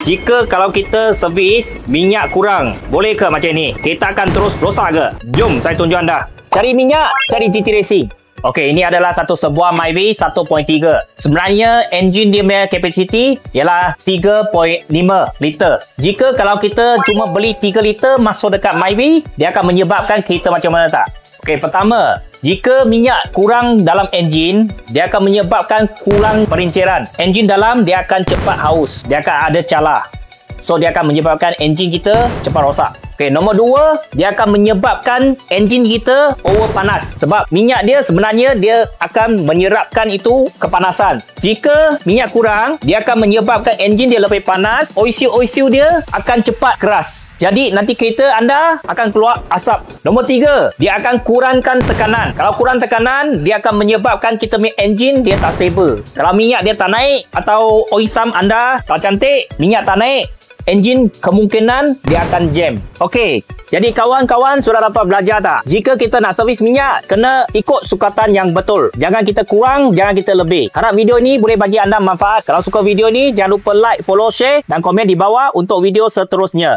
Jika kalau kita servis minyak kurang, boleh ke macam ni? Kita akan terus rosak ke? Jom saya tunjuk anda. Cari minyak, cari GT Racing. Okey, ini adalah sebuah Myvi 1.3. Sebenarnya enjin dia punya capacity ialah 3.5 liter. Jika kalau kita cuma beli 3 liter masuk dekat Myvi, dia akan menyebabkan kita macam mana tak? Okey, pertama, jika minyak kurang dalam enjin, dia akan menyebabkan kurang perinceran. Enjin dalam dia akan cepat haus, dia akan ada calar. So dia akan menyebabkan enjin kita cepat rosak. Okey, nombor 2, dia akan menyebabkan enjin kita over panas. Sebab minyak dia sebenarnya dia akan menyerapkan itu kepanasan. Jika minyak kurang, dia akan menyebabkan enjin dia lebih panas, oil-oil dia akan cepat keras. Jadi nanti kereta anda akan keluar asap. Nombor 3, dia akan kurangkan tekanan. Kalau kurang tekanan, dia akan menyebabkan kita punya enjin dia tak stable. Kalau minyak dia tak naik atau oil sump anda tak cantik, minyak tak naik, enjin kemungkinan dia akan jam. Okey, jadi kawan-kawan sudah dapat belajar tak? Jika kita nak servis minyak, kena ikut sukatan yang betul. Jangan kita kurang, jangan kita lebih. Harap video ini boleh bagi anda manfaat. Kalau suka video ini, jangan lupa like, follow, share dan komen di bawah untuk video seterusnya.